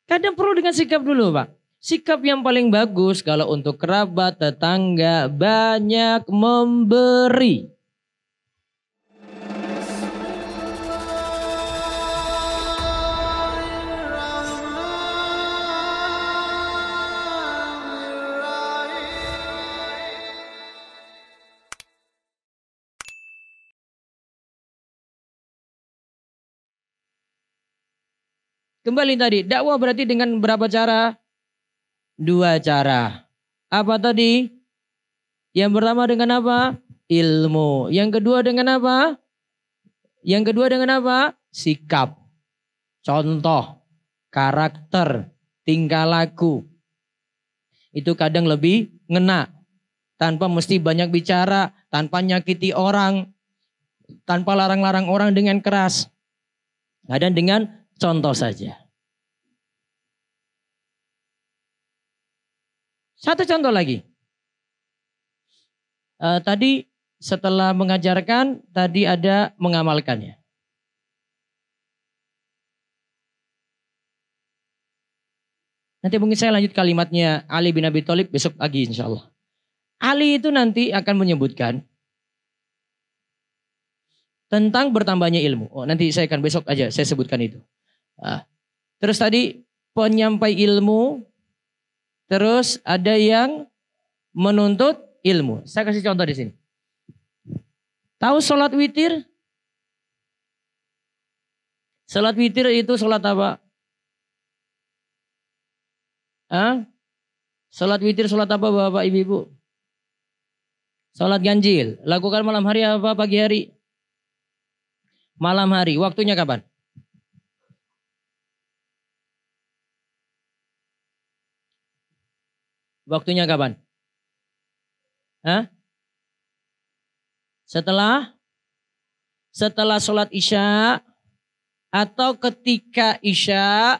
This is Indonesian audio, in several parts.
Kadang perlu dengan sikap dulu Pak. Sikap yang paling bagus kalau untuk kerabat, tetangga, banyak memberi. Kembali tadi, dakwah berarti dengan berapa cara? 2 cara. Apa tadi? Yang pertama dengan apa? Ilmu. Yang kedua dengan apa? Yang kedua dengan apa? Sikap. Contoh, karakter, tingkah laku. Itu kadang lebih ngena. Tanpa mesti banyak bicara, tanpa nyakiti orang, tanpa larang-larang orang dengan keras. Kadang dengan contoh saja. Satu contoh lagi. Tadi setelah mengajarkan, tadi ada mengamalkannya. Nanti mungkin saya lanjut kalimatnya Ali bin Abi Thalib besok pagi insya Allah. Ali itu nanti akan menyebutkan tentang bertambahnya ilmu. Oh, nanti saya akan besok aja saya sebutkan itu. Terus tadi penyampai ilmu, terus ada yang menuntut ilmu. Saya kasih contoh di sini. Tahu sholat witir? Sholat witir itu sholat apa? Sholat witir sholat apa Bapak Ibu? Sholat ganjil. Lakukan malam hari apa pagi hari? Malam hari. Waktunya kapan? Waktunya kapan? Setelah sholat isya atau ketika isya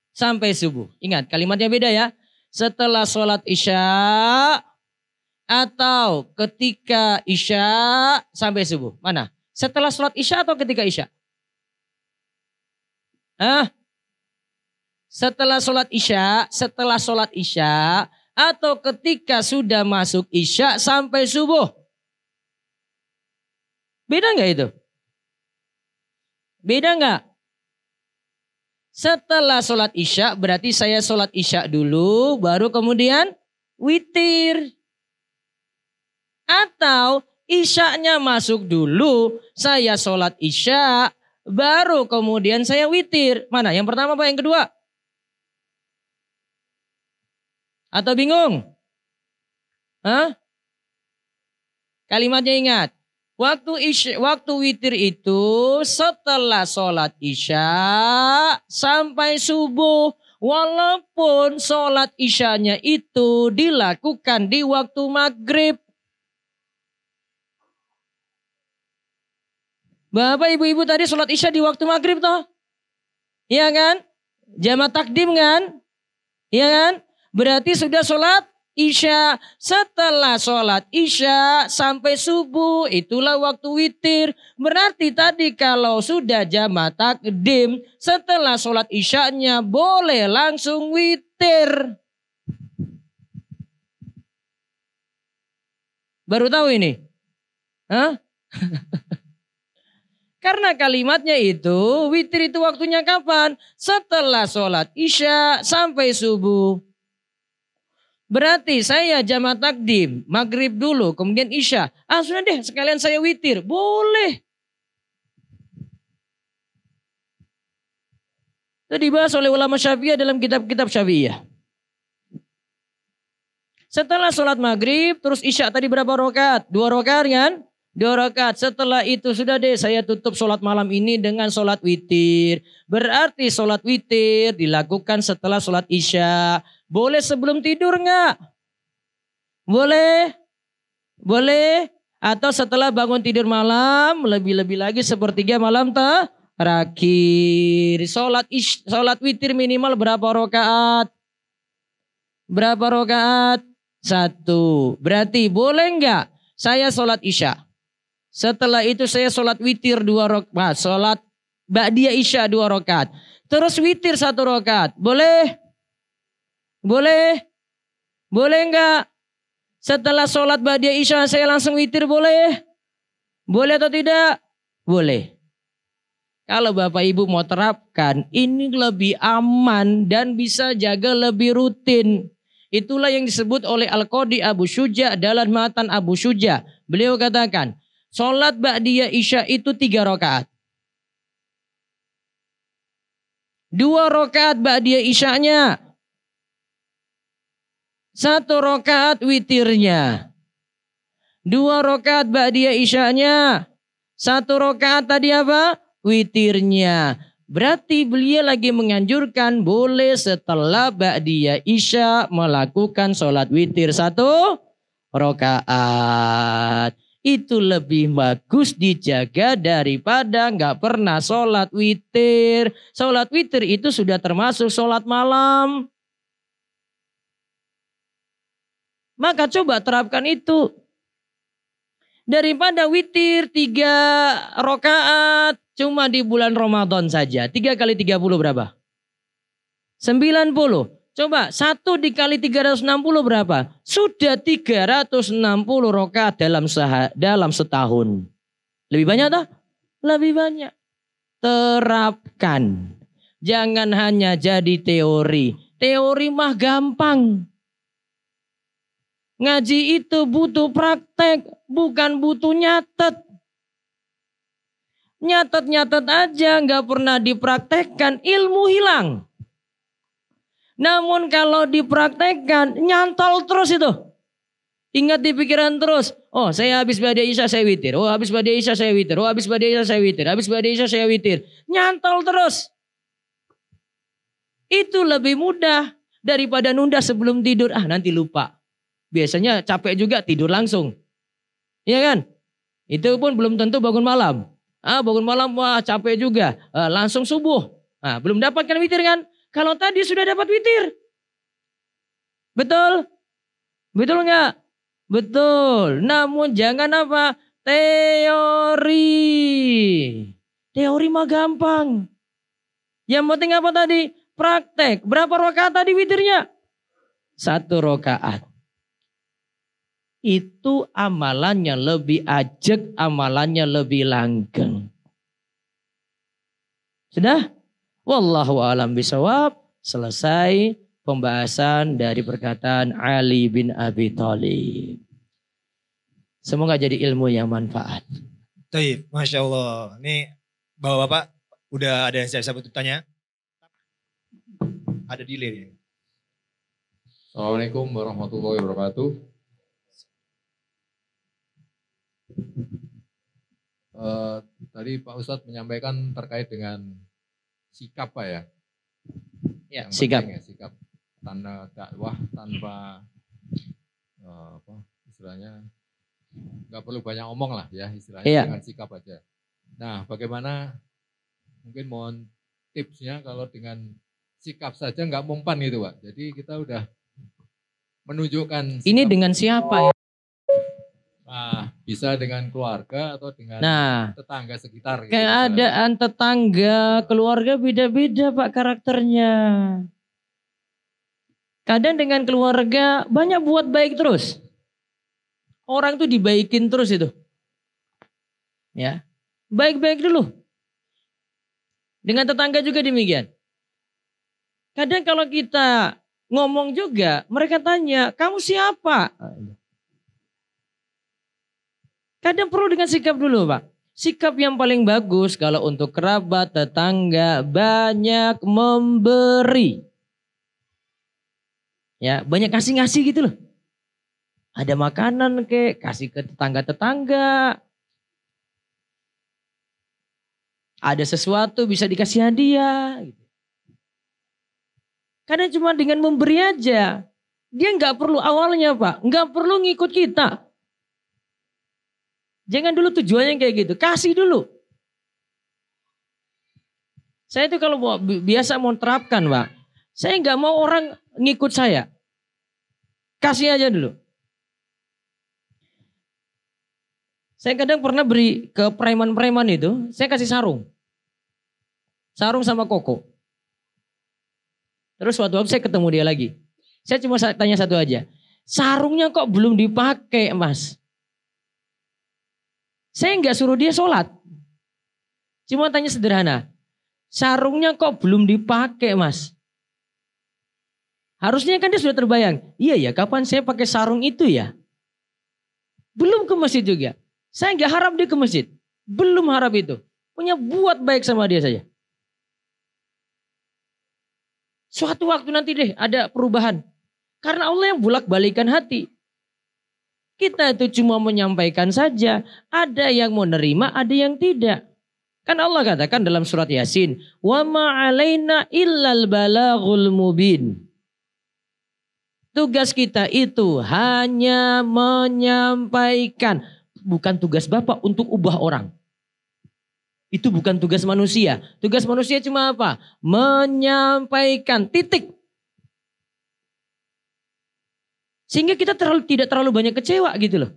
sampai subuh. Ingat kalimatnya beda ya. Setelah sholat isya atau ketika isya sampai subuh. Mana? Setelah sholat isya atau ketika isya? Setelah sholat isya atau ketika sudah masuk isya sampai subuh. Beda nggak itu? Beda nggak? Setelah sholat isya berarti saya sholat isya dulu baru kemudian witir. Atau isyanya masuk dulu saya sholat isya baru kemudian saya witir. Mana? Yang pertama apa yang kedua? Atau bingung? Kalimatnya ingat. Waktu witir itu setelah sholat isya sampai subuh. Walaupun sholat isyanya itu dilakukan di waktu maghrib. Bapak ibu-ibu tadi sholat isya di waktu maghrib toh? Iya kan? Jamaah takdim kan? Iya kan? Berarti sudah sholat isya. Setelah sholat isya sampai subuh itulah waktu witir. Berarti tadi kalau sudah jamaah takdim setelah sholat isyanya boleh langsung witir. Baru tahu ini? Karena kalimatnya itu witir itu waktunya kapan? Setelah sholat isya sampai subuh. Berarti saya jamaah takdim, maghrib dulu, kemudian isya. Sudah deh sekalian saya witir. Boleh. Itu dibahas oleh ulama Syafi'iyah dalam kitab-kitab Syafi'iyah. Setelah sholat maghrib, terus isya tadi berapa rakaat? 2 rakaat kan? 2 rakaat. Setelah itu sudah deh saya tutup sholat malam ini dengan sholat witir. Berarti sholat witir dilakukan setelah sholat isya. Boleh sebelum tidur enggak? Boleh? Boleh? Atau setelah bangun tidur malam, lebih-lebih lagi sepertiga malam terakhir. Sholat witir minimal berapa rakaat? Berapa rakaat? 1. Berarti boleh enggak saya sholat isya? Setelah itu saya sholat witir 2 rakaat. Sholat Ba'diyah Isya 2 rakaat. Terus witir 1 rakaat. Boleh? Boleh? Boleh enggak? Setelah sholat Ba'diyah Isya saya langsung witir boleh? Boleh atau tidak? Boleh. Kalau Bapak Ibu mau terapkan, ini lebih aman dan bisa jaga lebih rutin. Itulah yang disebut oleh Al-Qadi Abu Syuja dalam Matan Abu Syuja. Beliau katakan, sholat Ba'diyah Isya itu 3 rakaat. 2 rakaat Ba'diyah Isyanya. 1 rakaat witirnya. 2 rakaat Ba'diyah Isyanya. 1 rakaat tadi apa? Witirnya. Berarti beliau lagi menganjurkan boleh setelah Ba'diyah Isya melakukan sholat witir 1 rakaat. Itu lebih bagus dijaga daripada nggak pernah sholat witir. Sholat witir itu sudah termasuk sholat malam. Maka coba terapkan itu. Daripada witir 3 rakaat cuma di bulan Ramadan saja. 3 kali 30 berapa? 90. Coba 1 dikali 360 berapa? Sudah 360 rakaat dalam setahun. Lebih banyak tak? Lebih banyak. Terapkan. Jangan hanya jadi teori. Teori mah gampang. Ngaji itu butuh praktek, bukan butuh nyatet. Nyatet-nyatet aja nggak pernah dipraktekkan, ilmu hilang. Namun kalau dipraktekkan, nyantol terus itu. Ingat di pikiran terus. Oh, saya habis Ba'diyah Isya saya witir. Oh, habis Ba'diyah Isya saya witir. Oh, habis Ba'diyah Isya saya witir. Habis Ba'diyah Isya saya witir. Nyantol terus. Itu lebih mudah daripada nunda sebelum tidur. Ah, nanti lupa. Biasanya capek juga tidur langsung. Iya kan? Itu pun belum tentu bangun malam. Ah, bangun malam wah capek juga. Langsung subuh. Ah, belum dapatkan witir kan? Kalau tadi sudah dapat witir. Betul? Betul enggak? Betul. Namun jangan apa? Teori. Teori mah gampang. Yang penting apa tadi? Praktek. Berapa rakaat tadi witirnya? 1 rakaat. Itu amalannya lebih ajeg, amalannya lebih langgeng. Sudah? Wallahu a'lam bishawab. Selesai pembahasan dari perkataan Ali bin Abi Thalib. Semoga jadi ilmu yang manfaat. Baik, Masya Allah. Ini Bapak-Bapak udah ada yang siap-siap untuk tanya? Ada delay. Assalamualaikum warahmatullahi wabarakatuh. Tadi Pak Ustadz menyampaikan terkait dengan sikap Pak ya. Ya, yang sikap. Ya, sikap tanpa dakwah, tanpa istilahnya nggak perlu banyak omong lah ya istilahnya Iya. dengan sikap aja. Nah, bagaimana mungkin mohon tipsnya kalau dengan sikap saja nggak mempan gitu Pak. Jadi kita udah menunjukkan sikap. Ini dengan siapa ya? Nah, bisa dengan keluarga atau dengan tetangga sekitar. Gitu, keadaan tetangga, keluarga beda-beda Pak karakternya. Kadang dengan keluarga banyak buat baik terus. Orang tuh dibaikin terus itu. Ya, baik-baik dulu. Dengan tetangga juga demikian. Kadang kalau kita ngomong juga, mereka tanya, kamu siapa? Kadang perlu dengan sikap dulu Pak. Sikap yang paling bagus kalau untuk kerabat, tetangga, banyak memberi. Ya, banyak ngasih-ngasih gitu loh. Ada makanan kasih ke tetangga-tetangga. Ada sesuatu bisa dikasih hadiah. Gitu. Kadang cuma dengan memberi aja. Dia nggak perlu awalnya Pak, nggak perlu ngikut kita. Jangan dulu tujuannya kayak gitu, kasih dulu. Saya itu kalau biasa mau terapkan Pak, saya nggak mau orang ngikut saya. Kasih aja dulu. Saya kadang pernah beri ke preman-preman itu, saya kasih sarung. sarung sama koko. Terus suatu waktu saya ketemu dia lagi. Saya cuma tanya satu aja. Sarungnya kok belum dipakai, Mas? Saya nggak suruh dia sholat. Cuma tanya sederhana. Sarungnya kok belum dipakai, Mas? Harusnya kan dia sudah terbayang. Iya ya, kapan saya pakai sarung itu ya? Belum ke masjid juga. Saya nggak harap dia ke masjid. Belum harap itu. Punya buat baik sama dia saja. Suatu waktu nanti deh ada perubahan. Karena Allah yang bolak-balikan hati. Kita itu cuma menyampaikan saja. Ada yang mau nerima, ada yang tidak. Kan Allah katakan dalam surat Yasin. Wa ma'alaina illal balaghul mubin. Tugas kita itu hanya menyampaikan. Bukan tugas Bapak untuk ubah orang. Itu bukan tugas manusia. Tugas manusia cuma apa? Menyampaikan, titik. Sehingga kita tidak terlalu banyak kecewa gitu loh.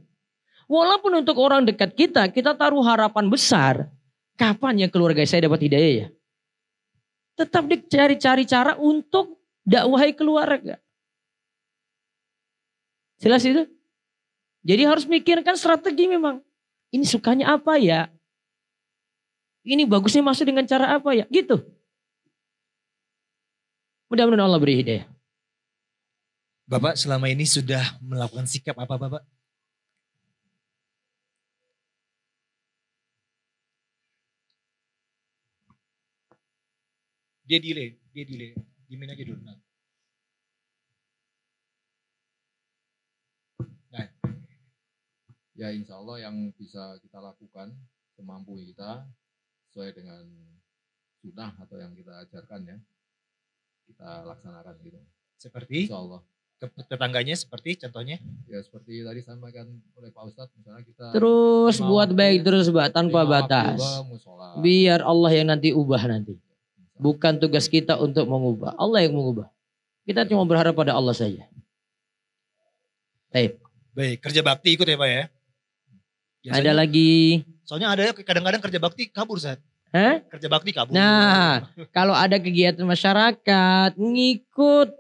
Walaupun untuk orang dekat kita taruh harapan besar. Kapan ya keluarga saya dapat hidayah ya? Tetap dicari-cari cara untuk dakwahi keluarga. Jelas itu? Jadi harus mikirkan strategi memang. Ini sukanya apa ya? Ini bagusnya masuk dengan cara apa ya? Gitu. Mudah-mudahan Allah beri hidayah. Bapak selama ini sudah melakukan sikap apa Bapak? Dia delay. Dimin aja dulu. Nah, ya insya Allah yang bisa kita lakukan semampu kita sesuai dengan sunnah atau yang kita ajarkan ya, kita laksanakan gitu. seperti Insya Allah. tetangganya seperti contohnya? Ya seperti tadi sampaikan oleh Pak Ustadz, misalnya kita Terus lima buat waktu, baik terus Mbak, tanpa 5 waktu batas. musola. Biar Allah yang nanti ubah nanti. Bukan tugas kita untuk mengubah. Allah yang mengubah. Kita cuma berharap pada Allah saja. Baik. Baik, kerja bakti ikut ya Pak ya? Ada lagi. Soalnya ada kadang-kadang kerja bakti kabur Ustaz. Hah? Kerja bakti kabur. Nah, kalau ada kegiatan masyarakat, ngikut.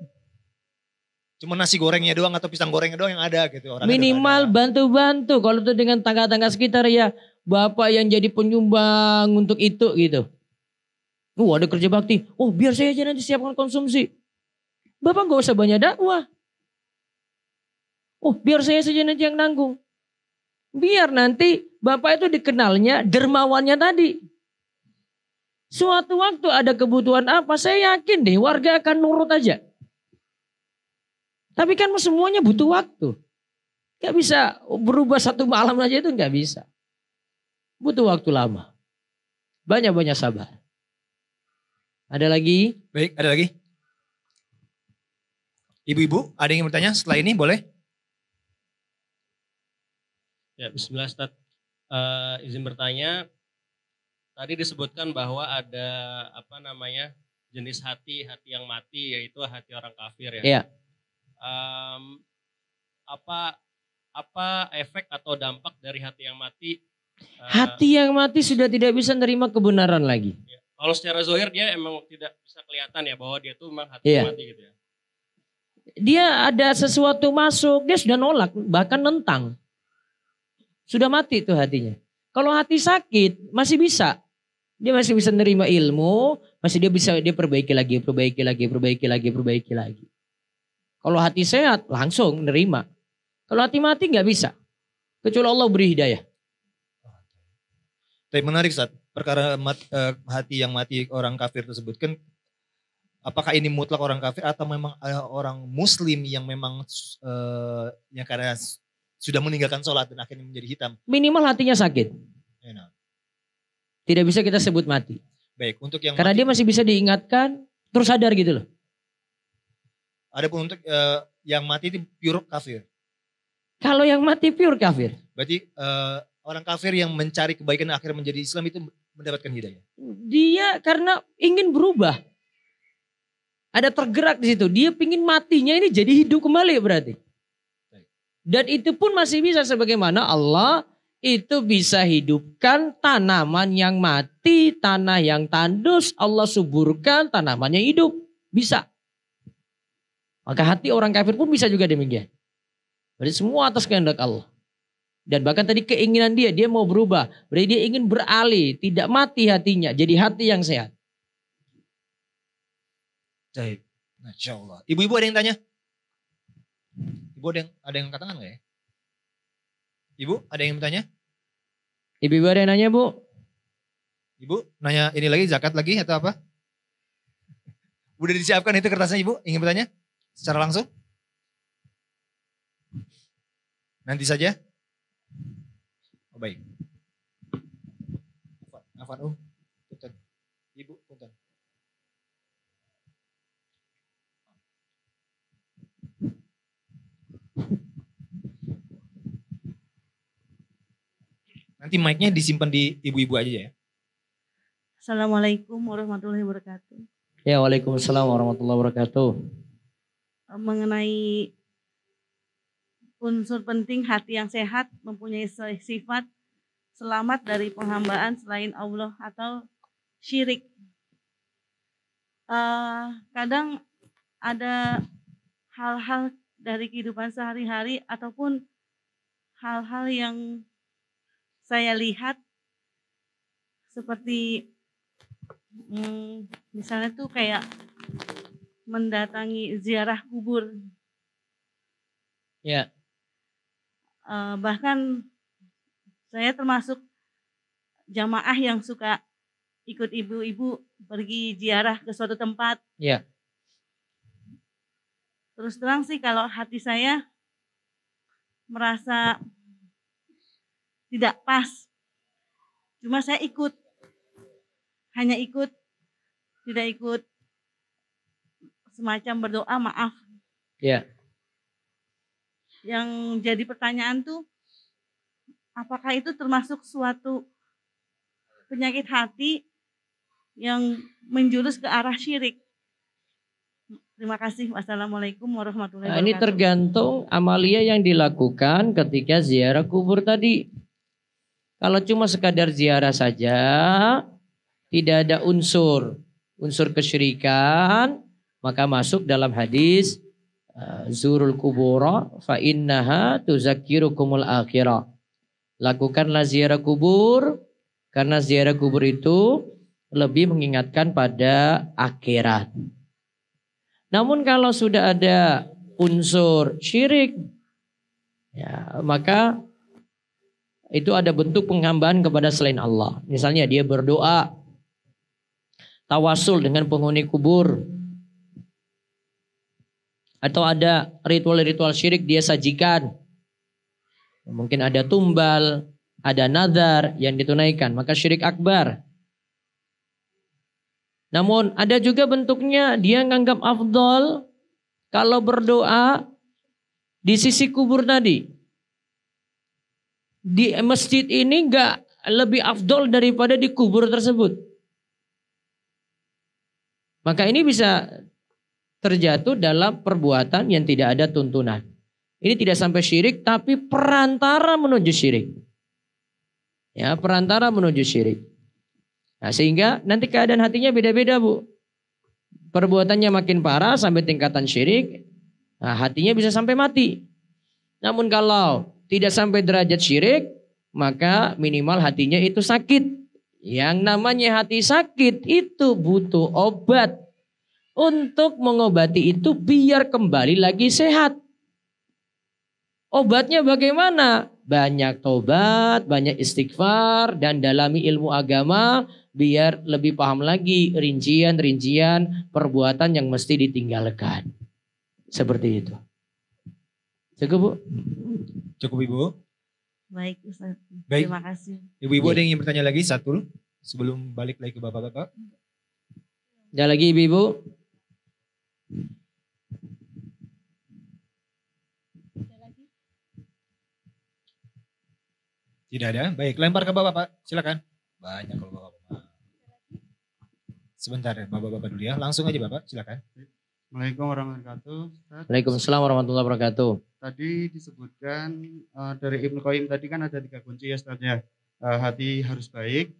Cuma nasi gorengnya doang atau pisang gorengnya doang yang ada gitu. Orangnya Minimal ada. bantu-bantu. Kalau itu dengan tangga-tangga sekitar ya. Bapak yang jadi penyumbang untuk itu gitu. Ada kerja bakti. Oh biar saya aja nanti siapkan konsumsi. Bapak gak usah banyak dakwah. Oh biar saya saja nanti yang nanggung. Biar nanti Bapak itu dikenalnya dermawannya tadi. Suatu waktu ada kebutuhan apa, saya yakin deh warga akan nurut aja. Tapi kan semuanya butuh waktu. Gak bisa berubah satu malam aja, itu gak bisa. Butuh waktu lama. Banyak-banyak sabar. Ada lagi? Baik, ada lagi? Ibu-ibu, ada yang bertanya setelah ini boleh? Ya, bismillah Ustaz. Izin bertanya, tadi disebutkan bahwa ada jenis hati yang mati, yaitu hati orang kafir ya. Iya. Apa efek atau dampak dari hati yang mati? Hati yang mati sudah tidak bisa nerima kebenaran lagi. Ya. Kalau secara zahir dia emang tidak bisa kelihatan ya bahwa dia tuh memang hati Iya. yang mati gitu ya. Dia ada sesuatu masuk, dia sudah nolak, bahkan nentang. Sudah mati tuh hatinya. Kalau hati sakit masih bisa. Dia masih bisa nerima ilmu, masih dia perbaiki lagi. Kalau hati sehat langsung nerima. Kalau hati mati nggak bisa. Kecuali Allah beri hidayah. Tapi menarik Ustaz, perkara hati yang mati orang kafir tersebut kan, apakah ini mutlak orang kafir atau memang orang muslim yang memang yang karena sudah meninggalkan sholat dan akhirnya menjadi hitam? Minimal hatinya sakit. Enak. Tidak bisa kita sebut mati. Baik, untuk yang Karena mati, dia masih bisa diingatkan, terus sadar gitu loh. ada pun untuk yang mati itu pure kafir. Kalau yang mati pure kafir. Berarti orang kafir yang mencari kebaikan dan akhirnya menjadi Islam itu mendapatkan hidayah. Dia karena ingin berubah. Ada tergerak di situ. Dia pingin matinya ini jadi hidup kembali berarti. Dan itu pun masih bisa sebagaimana Allah itu bisa hidupkan tanaman yang mati, tanah yang tandus, Allah suburkan, tanamannya hidup. Bisa. Maka hati orang kafir pun bisa juga demikian. Berarti semua atas kehendak Allah. Dan bahkan tadi keinginan dia mau berubah. Berarti dia ingin beralih, tidak mati hatinya, jadi hati yang sehat. Baik. Masya Allah. Ibu-ibu ada yang tanya? Ibu ada yang angkat tangan nggak ya? Ibu ada yang bertanya? Ibu ada yang nanya, Bu? Ibu nanya ini lagi, zakat lagi atau apa? Udah disiapkan itu kertasnya Ibu? Ingin bertanya? Secara langsung? Nanti saja? Oh, baik. Afan, punten. Ibu, punten. Nanti mic-nya disimpan di ibu-ibu aja ya. Assalamualaikum warahmatullahi wabarakatuh. Ya, waalaikumsalam warahmatullahi wabarakatuh. Mengenai unsur penting hati yang sehat mempunyai sifat selamat dari penghambaan selain Allah atau syirik. Kadang ada hal-hal dari kehidupan sehari-hari ataupun hal-hal yang saya lihat seperti misalnya tuh kayak mendatangi ziarah kubur. Ya. Bahkan saya termasuk jamaah yang suka ikut ibu-ibu pergi ziarah ke suatu tempat. Ya. Terus terang sih kalau hati saya merasa tidak pas. Cuma saya ikut. Hanya ikut. Tidak ikut semacam berdoa maaf. Ya. Yang jadi pertanyaan tuh, apakah itu termasuk suatu penyakit hati yang menjurus ke arah syirik? Terima kasih. Wassalamualaikum warahmatullahi wabarakatuh. Ini tergantung amalia yang dilakukan ketika ziarah kubur tadi. Kalau cuma sekadar ziarah saja, tidak ada unsur kesyirikan, maka masuk dalam hadis zurul kubura fa innaha tuzakkirukumul akhirah. Lakukanlah ziarah kubur karena ziarah kubur itu lebih mengingatkan pada akhirat. Namun kalau sudah ada unsur syirik, ya, maka itu ada bentuk penghambaan kepada selain Allah. Misalnya dia berdoa, tawasul dengan penghuni kubur. Atau ada ritual-ritual syirik dia sajikan. Mungkin ada tumbal, ada nazar yang ditunaikan. Maka syirik akbar. Namun ada juga bentuknya dia nganggap afdol kalau berdoa di sisi kubur tadi. Di masjid ini enggak lebih afdol daripada di kubur tersebut. Maka ini bisa terjatuh dalam perbuatan yang tidak ada tuntunan. Ini tidak sampai syirik tapi perantara menuju syirik. Ya, perantara menuju syirik. Nah, sehingga nanti keadaan hatinya beda-beda, Bu. Perbuatannya makin parah sampai tingkatan syirik. Nah, hatinya bisa sampai mati. Namun kalau tidak sampai derajat syirik, maka minimal hatinya itu sakit. Yang namanya hati sakit itu butuh obat. Untuk mengobati itu biar kembali lagi sehat. Obatnya bagaimana? Banyak tobat, banyak istighfar, dan dalami ilmu agama biar lebih paham lagi rincian-rincian perbuatan yang mesti ditinggalkan. Seperti itu. Cukup, Bu? Cukup Ibu. Baik, Ustaz. Baik. Terima kasih. Ibu-ibu ada yang ingin bertanya lagi satu sebelum balik lagi ke bapak-bapak? Ada lagi Ibu-ibu? Tidak ada. Baik, lempar ke bapak-bapak. Silakan. Banyak kalau bapak-bapak. Sebentar ya, bapak-bapak dulu ya. Langsung aja bapak, silakan. Assalamualaikum warahmatullahi wabarakatuh. Ustaz. Waalaikumsalam warahmatullahi wabarakatuh. tadi disebutkan dari Ibnu Qayyim tadi kan ada 3 kunci ya Ustaz ya. Hati harus baik,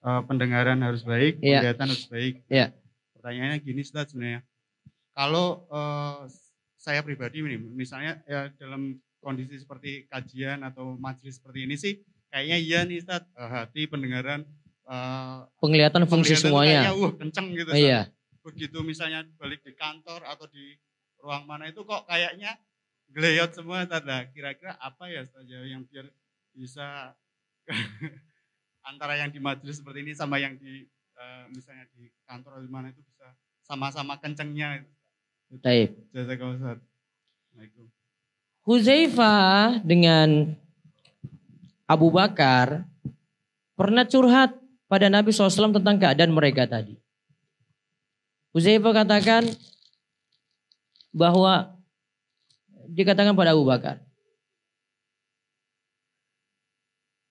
pendengaran harus baik, Iya. penglihatan harus baik. Iya. Pertanyaannya gini Ustaz sebenarnya. Kalau saya pribadi ini, misalnya ya dalam kondisi seperti kajian atau majelis seperti ini sih kayaknya iya nih Ustaz, hati, pendengaran, Penglihatan fungsi penglihatan tuh semuanya. kayaknya kenceng gitu Ustaz. Iya. Begitu misalnya balik di kantor atau di ruang mana itu kok kayaknya gleyot semua Ustaz. Nah, kira-kira apa ya Ustaz ya yang biar bisa antara yang di majelis seperti ini sama yang di misalnya di kantor atau di mana itu bisa sama-sama kencengnya. Taib. Jazakallahu Ustaz. Assalamualaikum. Hudzaifah dengan Abu Bakar pernah curhat pada Nabi SAW tentang keadaan mereka tadi. Hudzaifah katakan bahwa dikatakan pada Abu Bakar,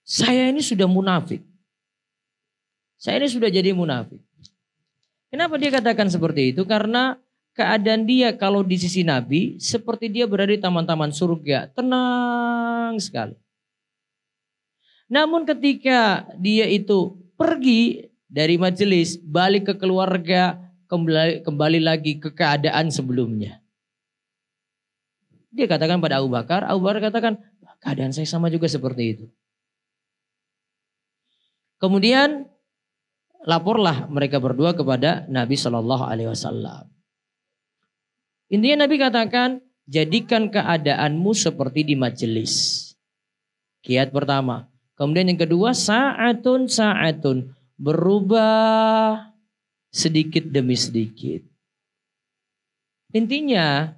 saya ini sudah munafik. Saya ini sudah jadi munafik. Kenapa dia katakan seperti itu? Karena keadaan dia kalau di sisi Nabi seperti dia berada di taman-taman surga. Tenang sekali. Namun ketika dia itu pergi dari majelis, balik ke keluarga, kembali lagi ke keadaan sebelumnya. Dia katakan pada Abu Bakar katakan, keadaan saya sama juga seperti itu. Kemudian laporlah mereka berdua kepada Nabi SAW. Intinya Nabi katakan, jadikan keadaanmu seperti di majelis. Kiat pertama. Kemudian yang kedua, sa'atun. Berubah sedikit demi sedikit. Intinya,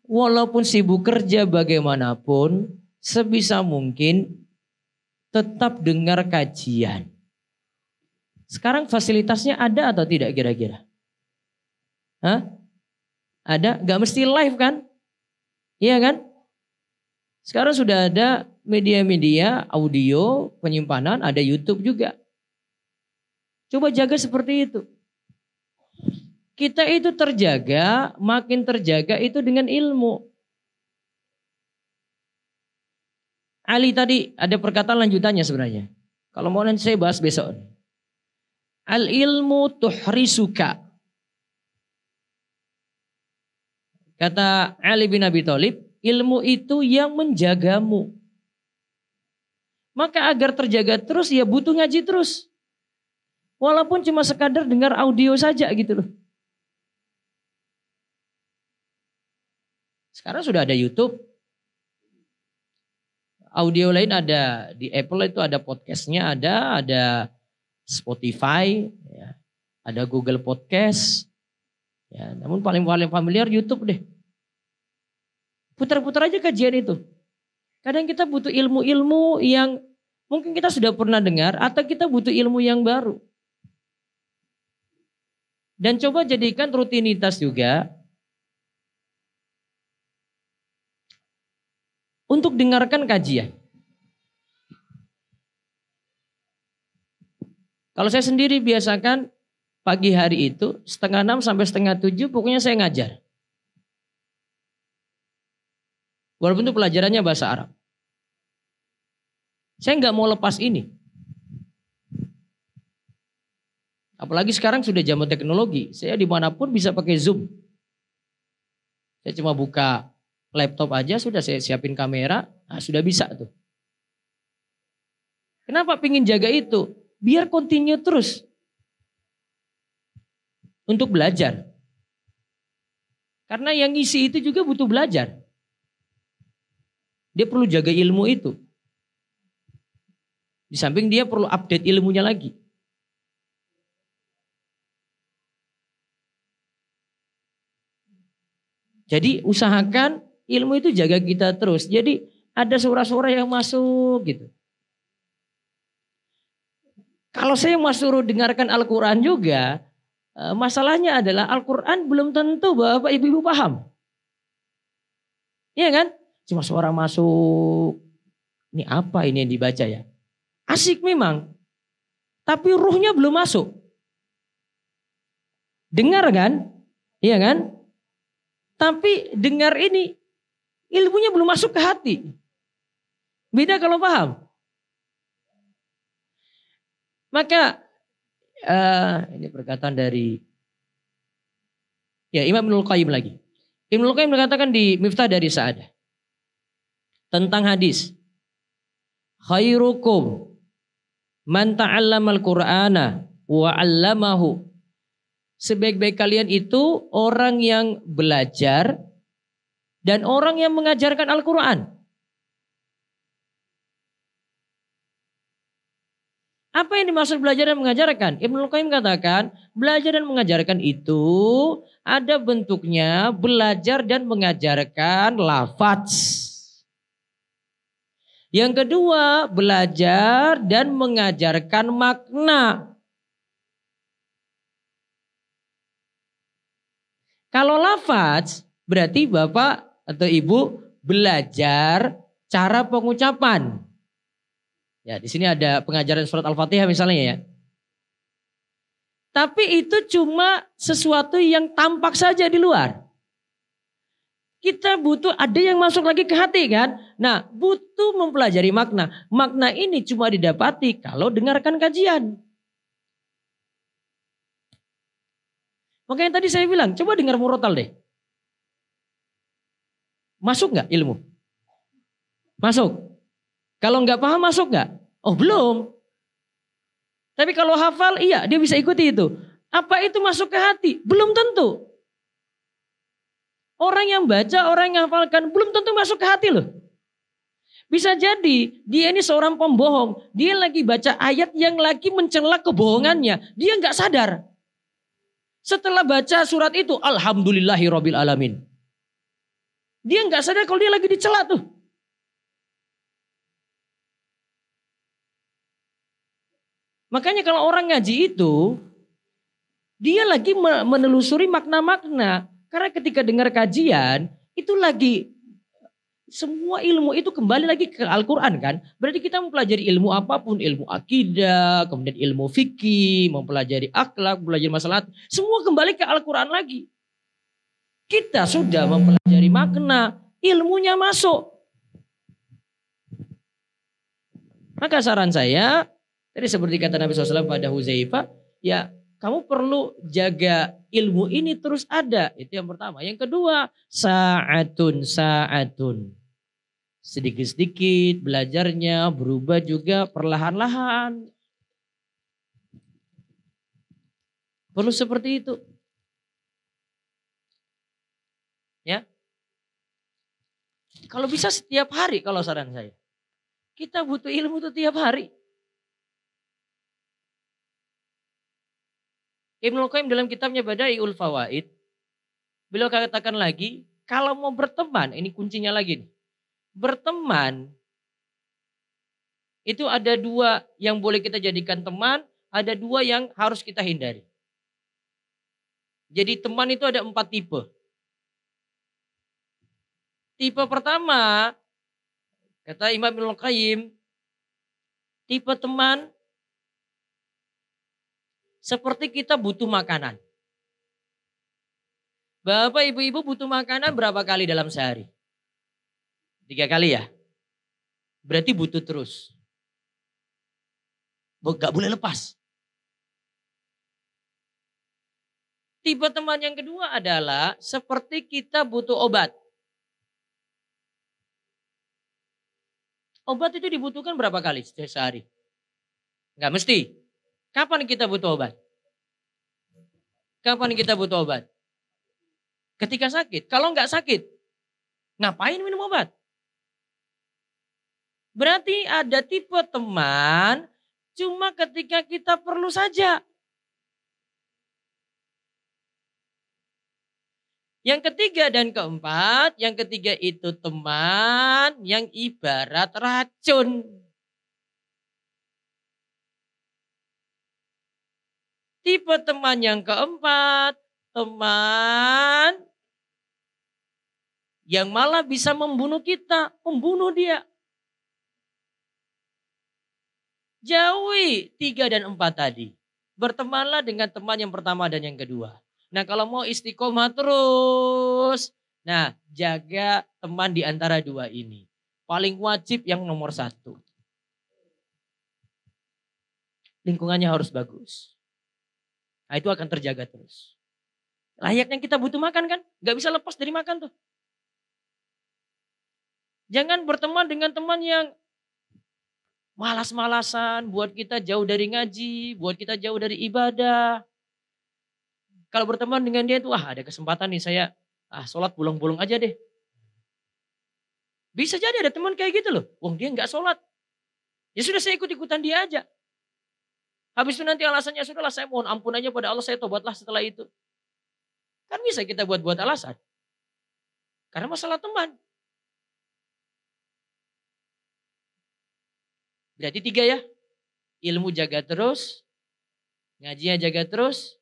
walaupun sibuk kerja bagaimanapun, sebisa mungkin tetap dengar kajian. Sekarang fasilitasnya ada atau tidak kira-kira? Hah? Ada, gak mesti live kan? Iya kan? Sekarang sudah ada media-media audio penyimpanan, ada YouTube juga. Coba jaga seperti itu. Kita itu terjaga, makin terjaga itu dengan ilmu. Ali tadi ada perkataan lanjutannya sebenarnya. Kalau mau nanti saya bahas besok. Al ilmu tuhrisuka. Kata Ali bin Abi Thalib, ilmu itu yang menjagamu. Maka agar terjaga terus ya butuh ngaji terus. Walaupun cuma sekadar dengar audio saja gitu loh. Sekarang sudah ada YouTube. Audio lain ada di Apple itu ada podcastnya, ada Spotify, ya, ada Google Podcast. Ya, namun paling familiar YouTube deh. Putar-putar aja kajian itu. Kadang kita butuh ilmu-ilmu yang mungkin kita sudah pernah dengar atau kita butuh ilmu yang baru. Dan coba jadikan rutinitas juga untuk dengarkan kajian. Kalau saya sendiri biasakan pagi hari itu 5:30 sampai 6:30 pokoknya saya ngajar. Walaupun itu pelajarannya bahasa Arab. Saya nggak mau lepas ini. Apalagi sekarang sudah zaman teknologi. Saya dimanapun bisa pakai Zoom. Saya cuma buka laptop aja sudah saya siapin kamera. Nah, sudah bisa tuh. Kenapa pingin jaga itu? Biar continue terus. Untuk belajar. Karena yang ngisi itu juga butuh belajar. Dia perlu jaga ilmu itu. Di samping dia perlu update ilmunya lagi. Jadi usahakan ilmu itu jaga kita terus. Jadi ada suara-suara yang masuk gitu. Kalau saya suruh dengarkan Al-Quran juga, masalahnya adalah Al-Quran belum tentu Bapak Ibu paham. Iya kan? Cuma suara masuk. Ini apa ini yang dibaca ya? Asik memang. Tapi ruhnya belum masuk. Dengar kan? Iya kan? Tapi dengar ini ilmunya belum masuk ke hati. Beda kalau paham. Maka ini perkataan dari Imam Ibnul Qayyim lagi. Ibnul Qayyim mengatakan di Miftah dari Sa'adah tentang hadis. Khairukum man ta'allamal Qur'ana wa 'allamahu. Sebaik-baik kalian itu orang yang belajar dan orang yang mengajarkan Al-Quran. Apa yang dimaksud belajar dan mengajarkan? Ibnul Qayyim katakan, belajar dan mengajarkan itu ada bentuknya belajar dan mengajarkan lafaz. Yang kedua, belajar dan mengajarkan makna. Kalau lafaz, berarti Bapak atau Ibu belajar cara pengucapan. Ya, di sini ada pengajaran surat Al-Fatihah misalnya ya. Tapi itu cuma sesuatu yang tampak saja di luar. Kita butuh ada yang masuk lagi ke hati kan. Nah, butuh mempelajari makna. Makna ini cuma didapati kalau dengarkan kajian. Makanya tadi saya bilang, coba dengar murotal deh. Masuk nggak ilmu? Masuk. Kalau nggak paham masuk nggak? Oh belum. Tapi kalau hafal, iya dia bisa ikuti itu. Apa itu masuk ke hati? Belum tentu. Orang yang baca, orang yang hafalkan, belum tentu masuk ke hati loh. Bisa jadi dia ini seorang pembohong. Dia lagi baca ayat yang lagi mencela kebohongannya. Dia nggak sadar. Setelah baca surat itu, alhamdulillahirabbil alamin. Dia nggak sadar kalau dia lagi dicela tuh. Makanya kalau orang ngaji itu, dia lagi menelusuri makna-makna. Karena ketika dengar kajian, itu lagi semua ilmu itu kembali lagi ke Al-Quran kan. Berarti kita mempelajari ilmu apapun, ilmu akidah, kemudian ilmu fikih, mempelajari akhlak, belajar masalah, semua kembali ke Al-Quran lagi. Kita sudah mempelajari makna, ilmunya masuk. Maka saran saya, tadi seperti kata Nabi SAW pada Huzaifah, ya kamu perlu jaga ilmu ini terus ada. Itu yang pertama. Yang kedua, sa'atun. Sedikit-sedikit belajarnya berubah juga perlahan-lahan. Perlu seperti itu. Ya. Kalau bisa setiap hari kalau saran saya. Kita butuh ilmu itu tiap hari. Ibnul Qayyim dalam kitabnya Bada'iul Fawaid, beliau katakan lagi, kalau mau berteman, ini kuncinya lagi nih. Berteman, itu ada dua yang boleh kita jadikan teman, ada dua yang harus kita hindari. Jadi teman itu ada 4 tipe. Tipe pertama, kata Imam Ibnul Qayyim, tipe teman seperti kita butuh makanan. Bapak ibu-ibu butuh makanan berapa kali dalam sehari? 3 kali ya? Berarti butuh terus. Gak boleh lepas. Tipe teman yang kedua adalah seperti kita butuh obat. Obat itu dibutuhkan berapa kali sehari? Gak mesti. Kapan kita butuh obat? Kapan kita butuh obat? Ketika sakit. Kalau nggak sakit, ngapain minum obat? Berarti ada tipe teman cuma ketika kita perlu saja. Yang ketiga dan keempat, yang ketiga itu teman yang ibarat racun. Tipe teman yang keempat, teman yang malah bisa membunuh kita, membunuh dia. Jauhi 3 dan 4 tadi. Bertemanlah dengan teman yang pertama dan yang kedua. Nah kalau mau istiqomah terus, Nah, jaga teman di antara dua ini. Paling wajib yang nomor satu. Lingkungannya harus bagus. Nah, itu akan terjaga terus. Layaknya kita butuh makan kan? Gak bisa lepas dari makan tuh. Jangan berteman dengan teman yang malas-malasan, buat kita jauh dari ngaji, buat kita jauh dari ibadah. Kalau berteman dengan dia itu, ada kesempatan nih saya sholat bolong-bolong aja deh. Bisa jadi ada teman kayak gitu loh. Wong dia nggak sholat. Ya sudah saya ikut-ikutan dia aja. Habis itu nanti alasannya sudahlah saya mohon ampun aja pada Allah, saya tobatlah setelah itu. Kan bisa kita buat-buat alasan. Karena masalah teman. Berarti 3 ya. Ilmu jaga terus. Ngajinya jaga terus.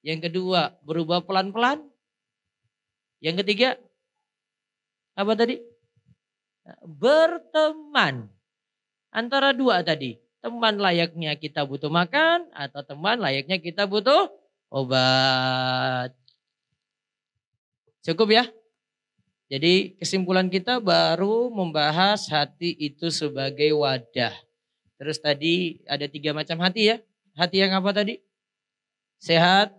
Yang kedua berubah pelan-pelan. Yang ketiga apa tadi? Berteman. Antara 2 tadi. Teman layaknya kita butuh makan atau teman layaknya kita butuh obat. Cukup ya? Jadi kesimpulan kita baru membahas hati itu sebagai wadah. Terus tadi ada 3 macam hati ya. Hati yang apa tadi? Sehat,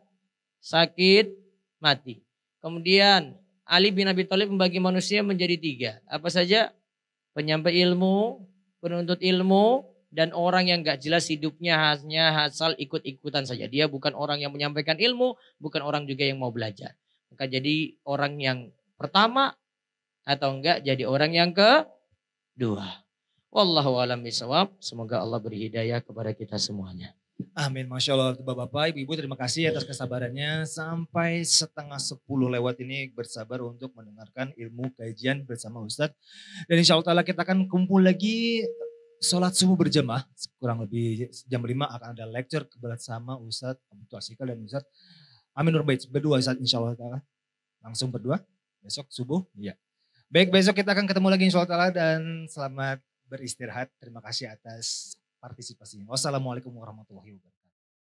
sakit, mati. Kemudian Ali bin Abi Thalib membagi manusia menjadi 3. Apa saja? Penyampai ilmu, penuntut ilmu, dan orang yang gak jelas hidupnya hanya asal ikut-ikutan saja. Dia bukan orang yang menyampaikan ilmu, bukan orang juga yang mau belajar. Maka jadi orang yang pertama atau enggak jadi orang yang kedua. Wallahu a'lam bishawab. Semoga Allah beri hidayah kepada kita semuanya. Amin, Masya Allah. Bapak-bapak, ibu-ibu terima kasih atas kesabarannya. Sampai 9:30 lewat ini bersabar untuk mendengarkan ilmu kajian bersama Ustadz. Dan insya Allah kita akan kumpul lagi sholat subuh berjamaah. Kurang lebih jam 5 akan ada lecture bersama Ustadz Abdul Asikal dan Ustadz Amin Nurbait. Berdua Ustadz insya Allah. Langsung berdua besok subuh. Iya. Baik, besok kita akan ketemu lagi insya Allah dan selamat beristirahat. Terima kasih atas partisipasinya. Wassalamualaikum warahmatullahi wabarakatuh.